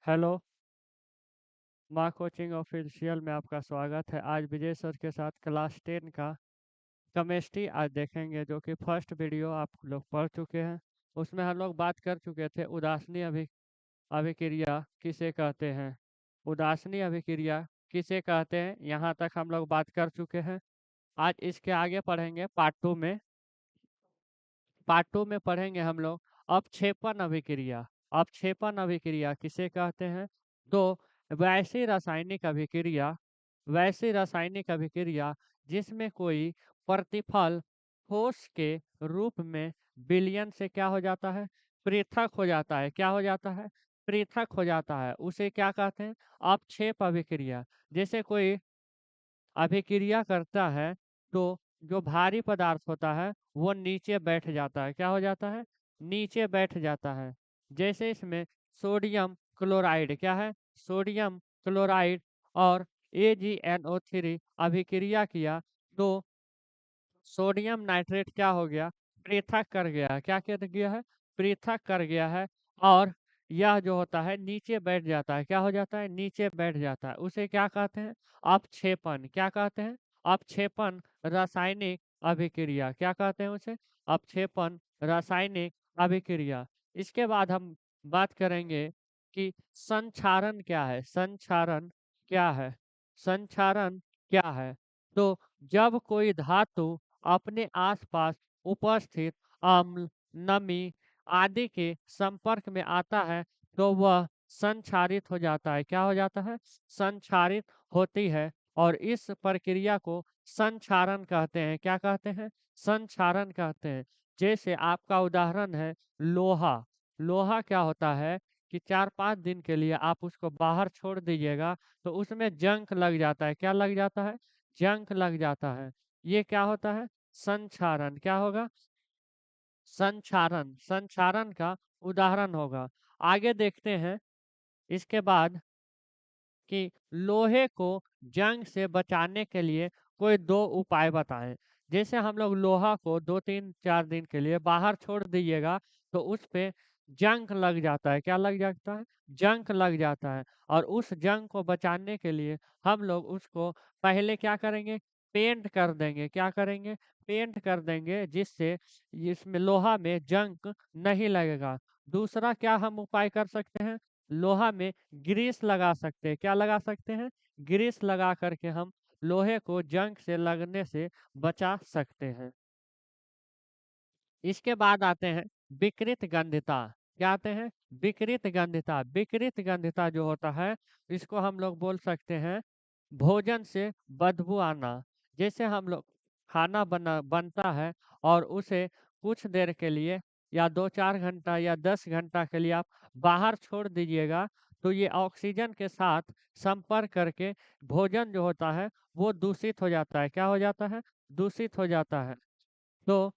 Hello, माँ coaching official में आपका स्वागत है। आज विजय सर के साथ क्लास 10 का केमिस्ट्री आज देखेंगे, जो कि फर्स्ट वीडियो आप लोग पढ़ चुके हैं। उसमें हम लोग बात कर चुके थे उदासीन अभिक्रिया किसे कहते हैं। उदासीन अभिक्रिया किसे कहते हैं, यहाँ तक हम लोग बात कर चुके हैं। आज इसके आगे पढ़ेंगे पार्ट 2 में। पार्ट 2 में पढ़ेंगे हम लोग अपक्षेपण अभिक्रिया। अपक्षेपण अभिक्रिया किसे कहते हैं? तो वैसी रासायनिक अभिक्रिया जिसमें कोई प्रतिफल ठोस के रूप में विलयन से क्या हो जाता है? पृथक हो जाता है। क्या हो जाता है? पृथक हो जाता है। उसे क्या कहते हैं? अपक्षेप अभिक्रिया। जैसे कोई अभिक्रिया करता है तो जो भारी पदार्थ होता है वो नीचे बैठ जाता है। क्या हो जाता है? नीचे बैठ जाता है। जैसे इसमें सोडियम क्लोराइड क्या है? सोडियम क्लोराइड और AgNO3 अभिक्रिया किया तो सोडियम नाइट्रेट क्या हो गया? पृथक कर गया है। क्या कर गया है? पृथक कर गया है। और यह जो होता है नीचे बैठ जाता है। क्या हो जाता है? नीचे बैठ जाता है। उसे क्या कहते हैं? अपक्षेपण। क्या कहते हैं? अपक्षेपण रासायनिक अभिक्रिया। क्या कहते हैं उसे? अपक्षेपण रासायनिक अभिक्रिया। इसके बाद हम बात करेंगे कि संक्षारण क्या है। संक्षारण क्या है? संक्षारण क्या है? तो जब कोई धातु अपने आसपास उपस्थित अम्ल, नमी आदि के संपर्क में आता है तो वह संक्षारित हो जाता है। क्या हो जाता है? संक्षारित होती है। और इस प्रक्रिया को संक्षारण कहते हैं। क्या कहते हैं? संक्षारण कहते हैं। जैसे आपका उदाहरण है लोहा। लोहा क्या होता है कि 4-5 दिन के लिए आप उसको बाहर छोड़ दीजिएगा तो उसमें जंग लग जाता है। क्या लग जाता है? जंग लग जाता है। ये क्या होता है? संक्षारण। क्या होगा? संक्षारण। संक्षारण का उदाहरण होगा। आगे देखते हैं इसके बाद कि लोहे को जंग से बचाने के लिए कोई 2 उपाय बताएं। जैसे हम लोग लोहा को 2-3-4 दिन के लिए बाहर छोड़ दीजिएगा तो उस पे जंग लग जाता है। क्या लग जाता है? जंग लग जाता है। और उस जंग को बचाने के लिए हम लोग उसको पहले क्या करेंगे? पेंट कर देंगे। क्या करेंगे? पेंट कर देंगे, जिससे इसमें लोहा में जंग नहीं लगेगा। दूसरा क्या हम उपाय कर सकते हैं? लोहा में ग्रीस लगा सकते हैं। क्या लगा सकते हैं? ग्रीस लगा करके हम लोहे को जंग से लगने से बचा सकते हैं। इसके बाद आते हैं विकृत गंधिता। क्या आते हैं? विकृत गंधिता। विकृत गंधिता जो होता है इसको हम लोग बोल सकते हैं भोजन से बदबू आना। जैसे हम लोग खाना बनता है और उसे कुछ देर के लिए या 2-4 घंटा या 10 घंटा के लिए आप बाहर छोड़ दीजिएगा तो ये ऑक्सीजन के साथ संपर्क करके भोजन जो होता है वो दूषित हो जाता है। क्या हो जाता है? दूषित हो जाता है। तो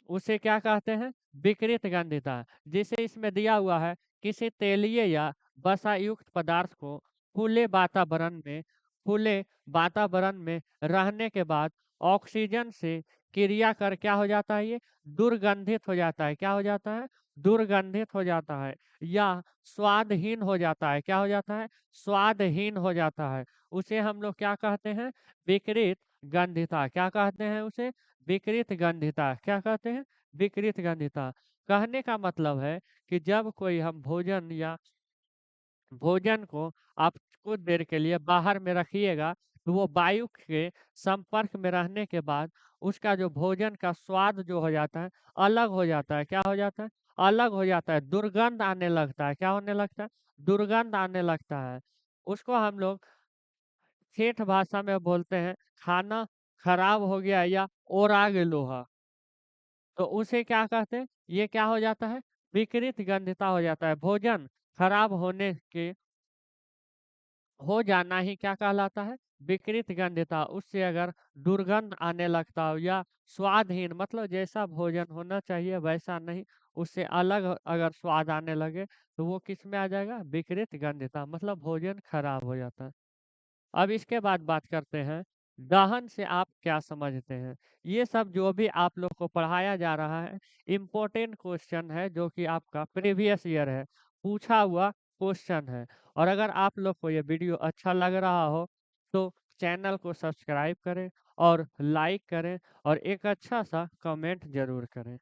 उसे क्या कहते हैं? विकृत गंधिता। जिसे इसमें दिया हुआ है किसी तेलीय या वसा युक्त पदार्थ को खुले वातावरण में खुले वातावरण में रहने के बाद ऑक्सीजन से क्रिया कर क्या हो जाता है? ये दुर्गंधित हो जाता है। क्या हो जाता है? दुर्गंधित हो जाता है या स्वादहीन हो जाता है। क्या हो जाता है? स्वादहीन हो जाता है। उसे हम लोग क्या कहते हैं? विकृत गंधिता। क्या कहते हैं उसे? विकृत गंधिता। क्या कहते हैं? विकृत गंधिता। कहने का मतलब है कि जब कोई हम भोजन को आप कुछ देर के लिए बाहर में रखिएगा तो वो वायु के संपर्क में रहने के बाद उसका जो भोजन का स्वाद जो हो जाता है अलग हो जाता है। क्या हो जाता है? अलग हो जाता है। दुर्गंध आने लगता है। क्या होने लगता है? दुर्गंध आने लगता है। उसको हम लोग ठेठ भाषा में बोलते हैं खाना खराब हो गया या ओराग लोहा। तो उसे क्या कहते हैं? ये क्या हो जाता है? विकृत गंधिता हो जाता है। भोजन खराब होने के हो जाना ही क्या कहलाता है? विकृत गंधिता। उससे अगर दुर्गंध आने लगता हो या स्वादहीन, मतलब जैसा भोजन होना चाहिए वैसा नहीं, उससे अलग अगर स्वाद आने लगे तो वो किस में आ जाएगा? विकृत गंधिता, मतलब भोजन खराब हो जाता है। अब इसके बाद बात करते हैं दहन से आप क्या समझते हैं। ये सब जो भी आप लोग को पढ़ाया जा रहा है इम्पोर्टेंट क्वेश्चन है, जो कि आपका प्रीवियस ईयर है पूछा हुआ क्वेश्चन है। और अगर आप लोग को ये वीडियो अच्छा लग रहा हो तो चैनल को सब्सक्राइब करें और लाइक करें और एक अच्छा सा कमेंट ज़रूर करें।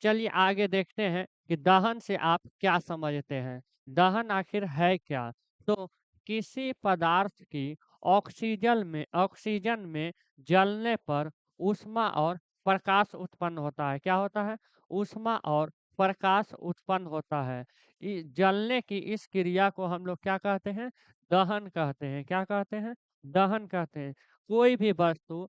चलिए आगे देखते हैं कि दहन से आप क्या समझते हैं। दहन आखिर है क्या? तो किसी पदार्थ की ऑक्सीजन में जलने पर ऊष्मा और प्रकाश उत्पन्न होता है। क्या होता है? ऊष्मा और प्रकाश उत्पन्न होता है। जलने की इस क्रिया को हम लोग क्या कहते हैं? दहन कहते हैं। क्या कहते हैं? दहन कहते हैं। कोई भी वस्तु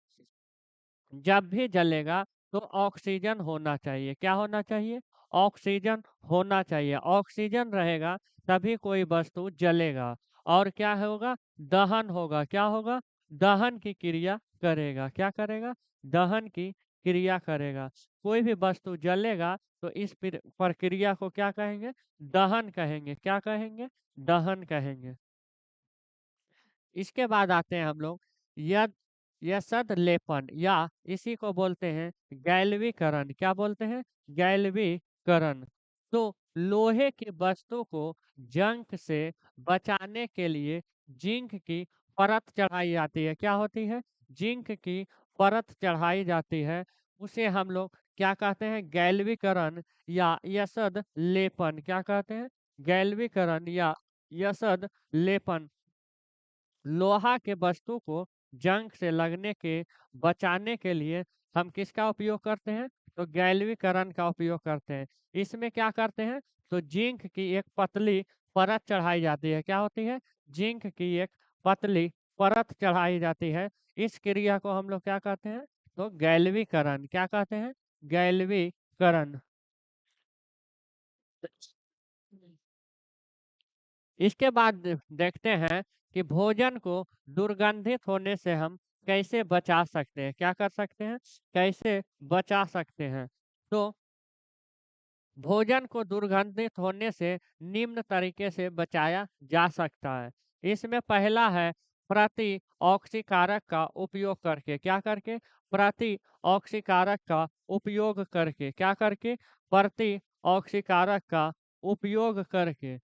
जब भी जलेगा तो ऑक्सीजन होना चाहिए। क्या होना चाहिए? ऑक्सीजन होना चाहिए। ऑक्सीजन रहेगा तभी कोई वस्तु जलेगा और क्या होगा? दहन होगा। क्या होगा? दहन की क्रिया करेगा। क्या करेगा? दहन की क्रिया करेगा। कोई भी वस्तु जलेगा तो इस प्रक्रिया को क्या कहेंगे? दहन कहेंगे। क्या कहेंगे? दहन कहेंगे। इसके बाद आते हैं हम लोग यद यसद लेपन या इसी को बोलते हैं गैल्वीकरण। क्या बोलते हैं? गैल्वीकरण। तो लोहे की वस्तु को जंग से बचाने के लिए जिंक की परत चढ़ाई जाती है। क्या होती है? जिंक की परत चढ़ाई जाती है। उसे हम लोग क्या कहते हैं? गैल्वीकरण या यसद लेपन। क्या कहते हैं? गैल्वीकरण या यसद लेपन। लोहा के वस्तु को जंग से लगने के बचाने के लिए हम किसका उपयोग करते हैं? तो गैल्वीकरण का उपयोग करते हैं। इसमें क्या करते हैं? तो जिंक की एक पतली परत चढ़ाई जाती है। क्या होती है? जिंक की एक पतली परत चढ़ाई जाती है। इस क्रिया को हम लोग क्या कहते हैं? तो गैल्वीकरण। क्या कहते हैं? गैल्वीकरण। इसके बाद देखते हैं कि भोजन को दुर्गंधित होने से हम कैसे बचा सकते हैं। क्या कर सकते हैं? कैसे बचा सकते हैं? तो भोजन को दुर्गंधित होने से निम्न तरीके से बचाया जा सकता है। इसमें पहला है प्रति ऑक्सीकारक का उपयोग करके। क्या करके? प्रति ऑक्सीकारक का उपयोग करके। क्या करके? प्रति ऑक्सीकारक का उपयोग करके।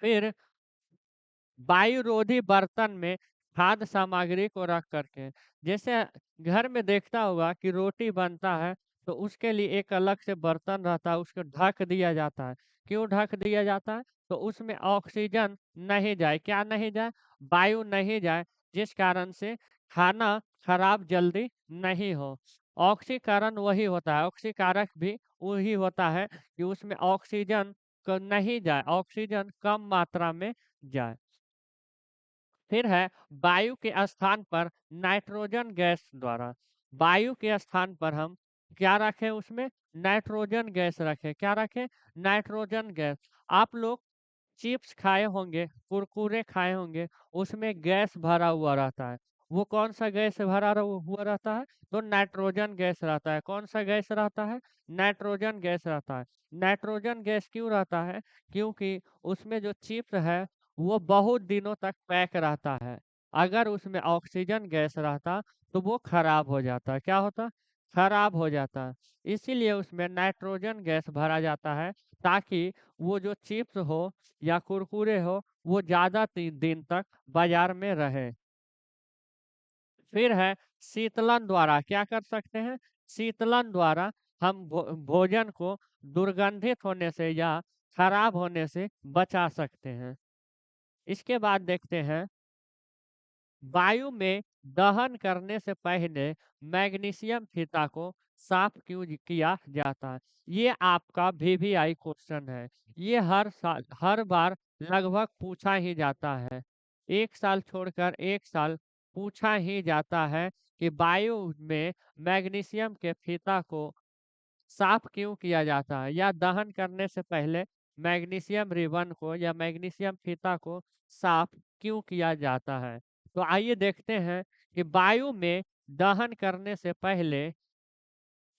फिर वायुरोधी बर्तन में खाद्य सामग्री को रख करके। जैसे घर में देखता होगा कि रोटी बनता है तो उसके लिए एक अलग से बर्तन रहता है, उसको ढक दिया जाता है। क्यों ढक दिया जाता है? तो उसमें ऑक्सीजन नहीं जाए। क्या नहीं जाए? वायु नहीं जाए, जिस कारण से खाना खराब जल्दी नहीं हो। ऑक्सीकरण वही होता है, ऑक्सीकारक भी वही होता है कि उसमें ऑक्सीजन नहीं जाए, ऑक्सीजन कम मात्रा में जाए। फिर है वायु के स्थान पर नाइट्रोजन गैस द्वारा। वायु के स्थान पर हम क्या रखें? उसमें नाइट्रोजन गैस रखें। क्या रखें? Nitrogen gas. आप लोग चिप्स खाए होंगे, कुरकुरे खाए होंगे, उसमें गैस भरा हुआ रहता है। वो कौन सा गैस हुआ रहता है? तो नाइट्रोजन गैस रहता है। कौन सा गैस रहता है? नाइट्रोजन गैस रहता है। नाइट्रोजन गैस क्यों रहता है? क्योंकि उसमें जो चिप्स है वो बहुत दिनों तक पैक रहता है। अगर उसमें ऑक्सीजन गैस रहता तो वो खराब हो जाता। क्या होता? खराब हो जाता। इसीलिए उसमें नाइट्रोजन गैस भरा जाता है ताकि वो जो चिप्स हो या कुरकुरे हो वो ज़्यादा दिन तक बाजार में रहे। फिर है शीतलन द्वारा। क्या कर सकते हैं? शीतलन द्वारा हम भोजन को दुर्गंधित होने से या खराब होने से बचा सकते हैं। इसके बाद देखते हैं वायु में दहन करने से पहले मैग्नीशियम फीता को साफ क्यों किया जाता है? ये आपका वीवीआई क्वेश्चन है। ये हर साल हर बार लगभग पूछा ही जाता है। एक साल छोड़कर एक साल पूछा ही जाता है कि वायु में मैग्नीशियम के फीता को साफ क्यों किया जाता है या दहन करने से पहले मैग्नीशियम रिबन को या मैग्नीशियम फीता को साफ क्यों किया जाता है? तो आइए देखते हैं कि वायु में दहन करने से पहले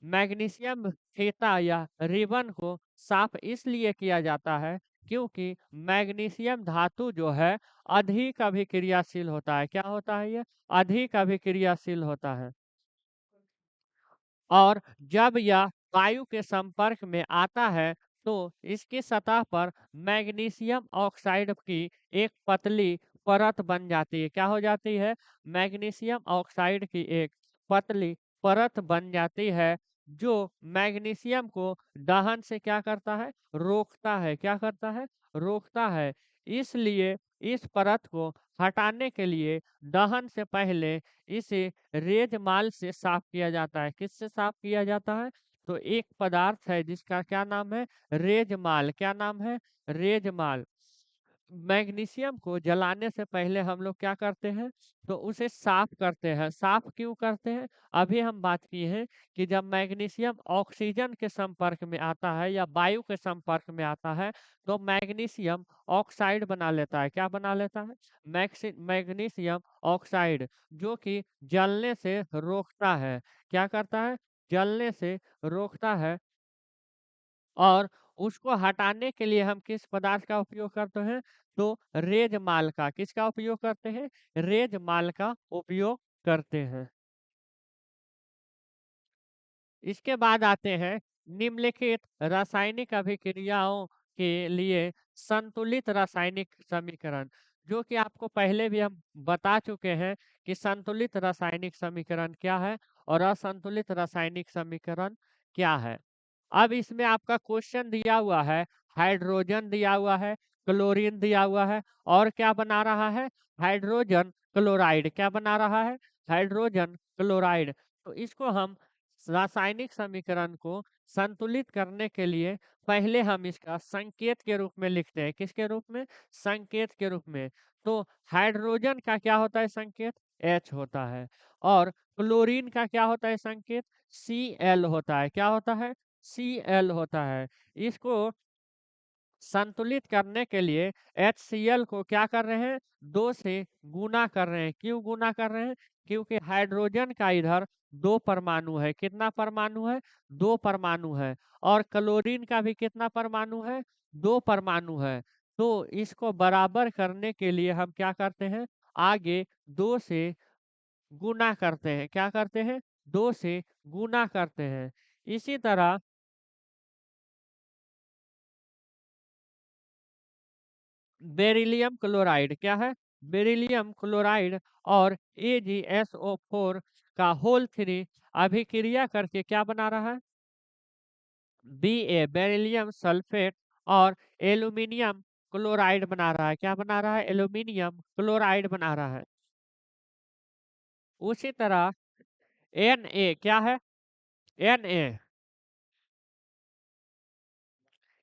मैग्नीशियम फीता या रिबन को साफ इसलिए किया जाता है क्योंकि मैग्नीशियम धातु जो है अधिक अभिक्रियाशील होता है। क्या होता है ये? अधिक अभिक्रियाशील होता है। और जब यह वायु के संपर्क में आता है तो इसकी सतह पर मैग्नीशियम ऑक्साइड की एक पतली परत बन जाती है। क्या हो जाती है? मैग्नीशियम ऑक्साइड की एक पतली परत बन जाती है, जो मैग्नीशियम को दहन से क्या करता है? रोकता है। क्या करता है? रोकता है। इसलिए इस परत को हटाने के लिए दहन से पहले इसे रेजमाल से साफ किया जाता है। किससे साफ किया जाता है? तो एक पदार्थ है जिसका क्या नाम है? रेजमाल। क्या नाम है? रेजमाल। मैग्नीशियम को जलाने से पहले हम लोग क्या करते हैं? तो उसे साफ करते हैं। साफ क्यों करते हैं? अभी हम बात किए हैं कि जब मैग्नीशियम ऑक्सीजन के संपर्क में आता है या वायु के संपर्क में आता है, तो मैग्नीशियम ऑक्साइड बना लेता है। क्या बना लेता है? मैग्नीशियम ऑक्साइड, जो कि जलने से रोकता है। क्या करता है? जलने से रोकता है। और उसको हटाने के लिए हम किस पदार्थ का उपयोग करते हैं? तो रेजमाल का। किसका उपयोग करते हैं? रेजमाल का उपयोग करते हैं। इसके बाद आते हैं निम्नलिखित रासायनिक अभिक्रियाओं के लिए संतुलित रासायनिक समीकरण, जो कि आपको पहले भी हम बता चुके हैं कि संतुलित रासायनिक समीकरण क्या है और असंतुलित रासायनिक समीकरण क्या है। अब इसमें आपका क्वेश्चन दिया हुआ है, हाइड्रोजन दिया हुआ है, क्लोरीन दिया हुआ है, और क्या बना रहा है? Hydrogen chloride. क्या बना रहा है? Hydrogen chloride. तो इसको हम रासायनिक समीकरण को संतुलित करने के लिए पहले हम इसका संकेत के रूप में लिखते हैं। किसके रूप में? संकेत के रूप में। तो हाइड्रोजन का क्या होता है संकेत? H होता है। और क्लोरीन का क्या होता है संकेत? Cl होता है। क्या होता है? Cl होता है। इसको संतुलित करने के लिए HCl को क्या कर रहे हैं? 2 से गुना कर रहे हैं। क्यों गुना कर रहे हैं? क्योंकि हाइड्रोजन का इधर 2 परमाणु है। कितना परमाणु है? 2 परमाणु है। और क्लोरीन का भी कितना परमाणु है? 2 परमाणु है। तो इसको बराबर करने के लिए हम क्या करते हैं? आगे 2 से गुना करते हैं। क्या करते हैं? 2 से गुना करते हैं। इसी तरह बेरिलियम क्लोराइड क्या है? बेरिलियम क्लोराइड और AgSO4 का होल 3 अभिक्रिया करके क्या बना रहा है? बेरिलियम सल्फेट और एल्यूमिनियम क्लोराइड बना रहा है। क्या बना रहा है? एल्यूमिनियम क्लोराइड बना रहा है। उसी तरह Na क्या है? Na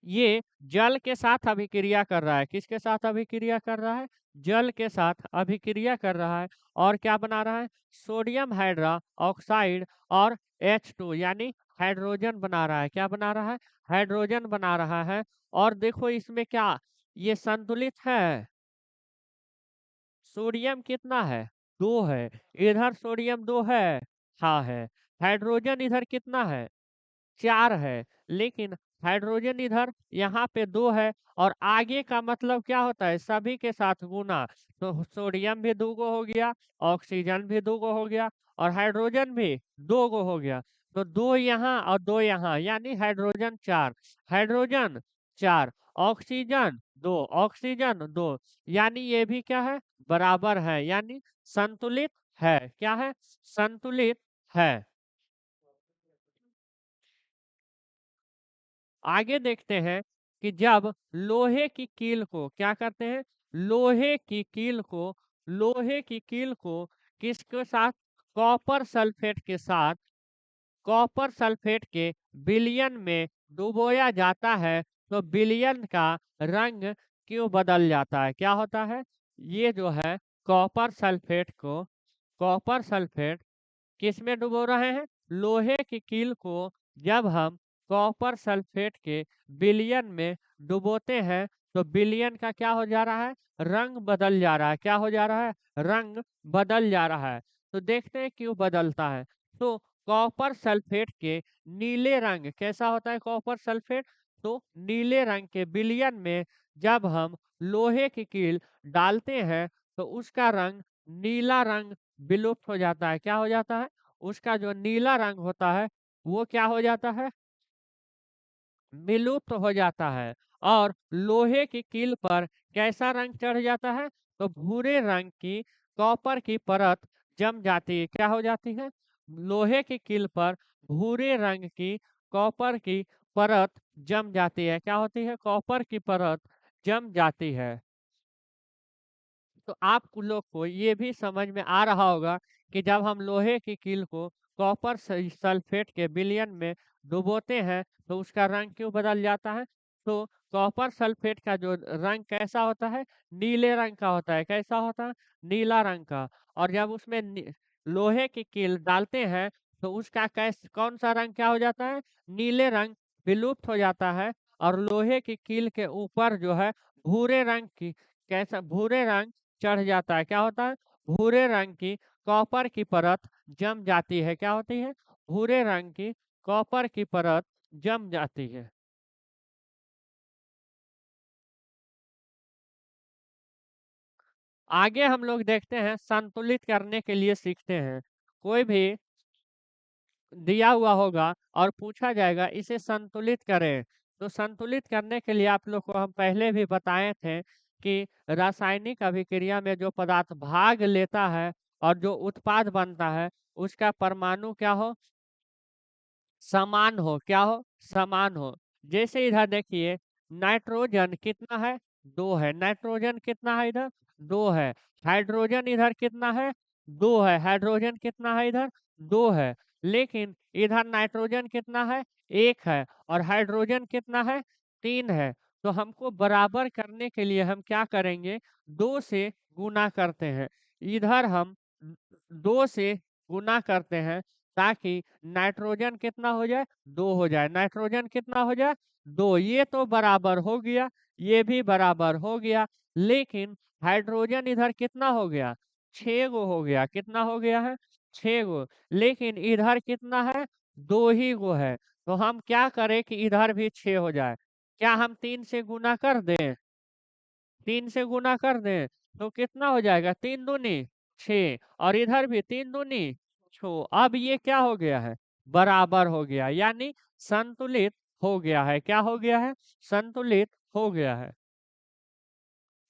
ये जल के साथ अभिक्रिया कर रहा है। किसके साथ अभिक्रिया कर रहा है? जल के साथ अभिक्रिया कर रहा है। और क्या बना रहा है? सोडियम हाइड्रा ऑक्साइड और H2 यानी हाइड्रोजन बना रहा है। क्या बना रहा है? हाइड्रोजन बना रहा है। और देखो इसमें क्या, ये संतुलित है। सोडियम कितना है? 2 है। इधर सोडियम 2 है। हाँ है। हाइड्रोजन इधर कितना है? 4 है। लेकिन हाइड्रोजन इधर यहाँ पे 2 है। और आगे का मतलब क्या होता है? सभी के साथ गुना। तो सोडियम भी 2 गो हो गया, ऑक्सीजन भी 2 गो हो गया, और हाइड्रोजन भी 2 गो हो गया। तो 2 यहाँ और 2 यहाँ, यानी हाइड्रोजन 4, हाइड्रोजन 4, ऑक्सीजन 2, ऑक्सीजन 2, यानी ये भी क्या है? बराबर है, यानी संतुलित है। क्या है? संतुलित है। आगे देखते हैं कि जब लोहे की कील को क्या करते हैं? लोहे की कील को लोहे की कील को किसके साथ? कॉपर सल्फेट के साथ, कॉपर सल्फेट के विलयन में डुबोया जाता है। तो विलयन का रंग क्यों बदल जाता है? क्या होता है? ये जो है कॉपर सल्फेट को, कॉपर सल्फेट किस में डुबो रहे हैं? लोहे की कील को जब हम कॉपर सल्फेट के विलयन में डुबोते हैं, तो विलयन का क्या हो जा रहा है? रंग बदल जा रहा है। क्या हो जा रहा है? रंग बदल जा रहा है। तो देखते हैं क्यों बदलता है। तो कॉपर सल्फेट के नीले रंग कैसा होता है? कॉपर सल्फेट तो नीले रंग के विलयन में जब हम लोहे की कील डालते हैं, तो उसका रंग नीला रंग विलुप्त हो जाता है। क्या हो जाता है? उसका जो नीला रंग होता है वो क्या हो जाता है? विलुप्त हो जाता है और लोहे की कील पर कैसा रंग चढ़ जाता है? तो भूरे रंग की कॉपर की परत जम जाती है। क्या हो जाती है? लोहे की कील पर भूरे रंग की कॉपर की परत जम जाती है। क्या होती है? कॉपर की परत जम जाती है। तो आप लोग को ये भी समझ में आ रहा होगा कि जब हम लोहे की कील को कॉपर सल्फेट के विलयन में डुबोते हैं तो उसका रंग क्यों बदल जाता है? तो कॉपर सल्फेट का जो रंग कैसा होता है? नीले रंग का होता है। कैसा होता है? नीला रंग का। और जब उसमें लोहे की कील डालते हैं तो उसका कौन सा रंग क्या हो जाता है? नीले रंग विलुप्त हो जाता है और लोहे की कील के ऊपर जो है भूरे रंग की कैसा भूरे रंग चढ़ जाता है। क्या होता है? भूरे रंग की कॉपर की परत जम जाती है। क्या होती है? भूरे रंग की कॉपर की परत जम जाती है। आगे हम लोग देखते हैं संतुलित करने के लिए सीखते हैं। कोई भी दिया हुआ होगा और पूछा जाएगा इसे संतुलित करें। तो संतुलित करने के लिए आप लोग को हम पहले भी बताए थे कि रासायनिक अभिक्रिया में जो पदार्थ भाग लेता है और जो उत्पाद बनता है उसका परमाणु क्या हो? समान हो। क्या हो? समान हो। जैसे इधर देखिए नाइट्रोजन कितना है? 2 है। नाइट्रोजन कितना है इधर? 2 है। हाइड्रोजन इधर कितना है? 2 है। हाइड्रोजन कितना है इधर? 2 है। लेकिन इधर नाइट्रोजन कितना है? 1 है और हाइड्रोजन कितना है? 3 है। तो हमको बराबर करने के लिए हम क्या करेंगे? 2 से गुना करते हैं। इधर हम 2 से गुना करते हैं ताकि नाइट्रोजन कितना हो जाए? 2 हो जाए। नाइट्रोजन कितना हो जाए? 2। ये तो बराबर हो गया, ये भी बराबर हो गया, लेकिन हाइड्रोजन इधर कितना हो गया? 6 गो हो गया। कितना हो गया है? 6 गो। लेकिन इधर कितना है? 2 ही गो है। तो हम क्या करें कि इधर भी 6 हो जाए? क्या हम 3 से गुना कर दें? 3 से गुना कर दें तो कितना हो जाएगा? 3 दूनी 6 और इधर भी 3 दूनी 6। अब ये क्या हो गया है? बराबर हो गया, यानी संतुलित हो गया है। क्या हो गया है? संतुलित हो गया है।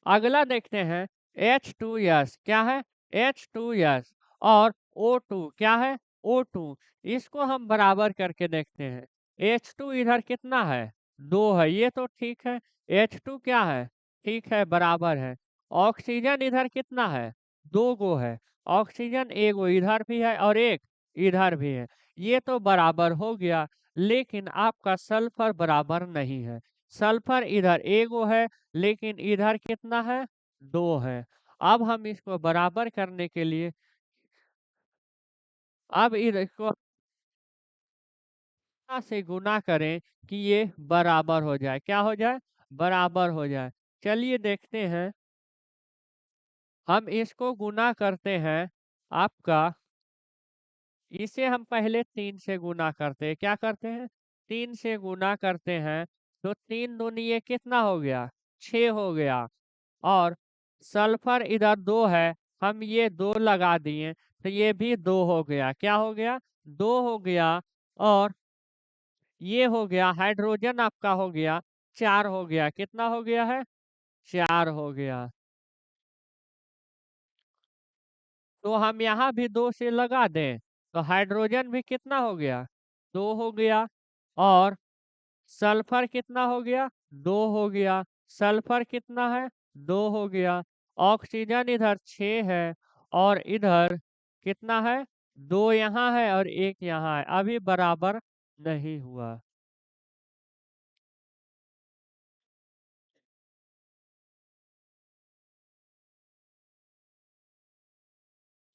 अगला देखते हैं H2S क्या है? H2S और O2 क्या है? O2। इसको हम बराबर करके देखते हैं। H2 इधर कितना है? 2 है। ये तो ठीक है। H2 क्या है? ठीक है, बराबर है। ऑक्सीजन इधर कितना है? 2 गो है। ऑक्सीजन एगो इधर भी है और एक इधर भी है। ये तो बराबर हो गया, लेकिन आपका सल्फर बराबर नहीं है। सल्फर इधर एगो है लेकिन इधर कितना है? 2 है। अब हम इसको बराबर करने के लिए अब इसको से गुना करें कि ये बराबर हो जाए। क्या हो जाए? बराबर हो जाए। चलिए देखते हैं। हम इसको गुना करते हैं आपका इसे हम पहले 3 से गुना करते हैं। क्या करते हैं? 3 से गुना करते हैं तो 3 दूनी ये कितना हो गया? 6 हो गया। और सल्फर इधर 2 है, हम ये 2 लगा दिए तो ये भी 2 हो गया। क्या हो गया? 2 हो गया। और ये हो गया हाइड्रोजन आपका हो गया 4 हो गया। कितना हो गया है? 4 हो गया। तो हम यहाँ भी 2 से लगा दें तो हाइड्रोजन भी कितना हो गया? 2 हो गया। और सल्फर कितना हो गया? 2 हो गया। सल्फर कितना है? 2 हो गया। ऑक्सीजन इधर 6 है और इधर कितना है? 2 यहाँ है और 1 यहाँ है। अभी बराबर नहीं हुआ।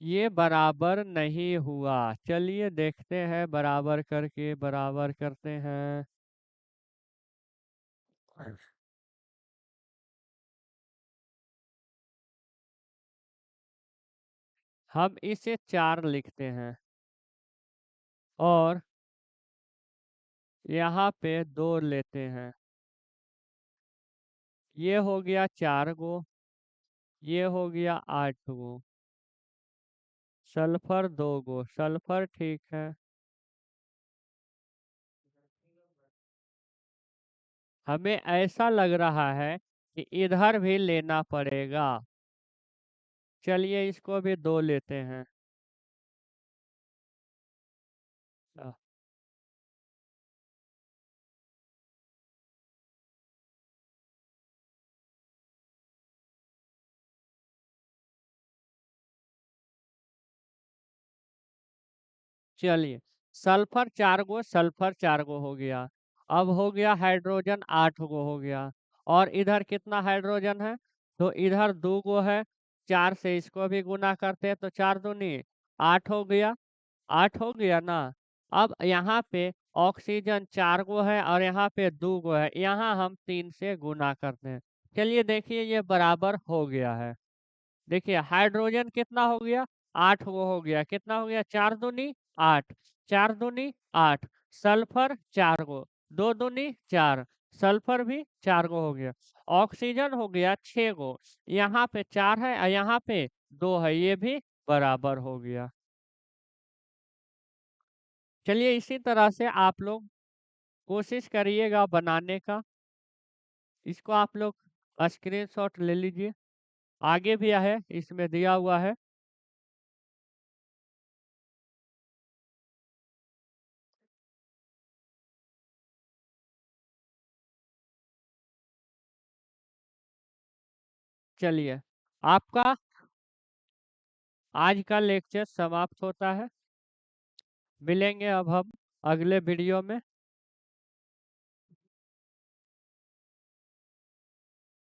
ये बराबर नहीं हुआ। चलिए देखते हैं बराबर करके बराबर करते हैं। हम इसे 4 लिखते हैं और यहाँ पे 2 लेते हैं। ये हो गया 4 गो, ये हो गया 8 गो। सल्फर 2 गो। सल्फर ठीक है। हमें ऐसा लग रहा है कि इधर भी लेना पड़ेगा। चलिए इसको भी 2 लेते हैं। अ, चलिए सल्फर 4 गो हो गया। अब हो गया हाइड्रोजन 8 गो हो गया। और इधर कितना हाइड्रोजन है? तो इधर 2 गो है। 4 से इसको भी गुना करते हैं तो 4 दूनी 8 हो गया। 8 हो गया ना। अब यहाँ पे ऑक्सीजन 4 गो है और यहाँ पे 2 गो है। यहाँ हम 3 से गुना करते हैं। चलिए देखिए ये बराबर हो गया है। देखिए हाइड्रोजन कितना हो गया? 8 गो हो गया। कितना हो गया? 4 दूनी 8, 4 दूनी 8। सल्फर 4 गो, 2 दूनी 4, सल्फर भी 4 गो हो गया। ऑक्सीजन हो गया 6 गो। यहाँ पे 4 है और यहाँ पे 2 है, ये भी बराबर हो गया। चलिए इसी तरह से आप लोग कोशिश करिएगा बनाने का। इसको आप लोग स्क्रीनशॉट ले लीजिए। आगे भी है, इसमें दिया हुआ है। चलिए, आपका आज का लेक्चर समाप्त होता है। मिलेंगे अब हम अगले वीडियो में।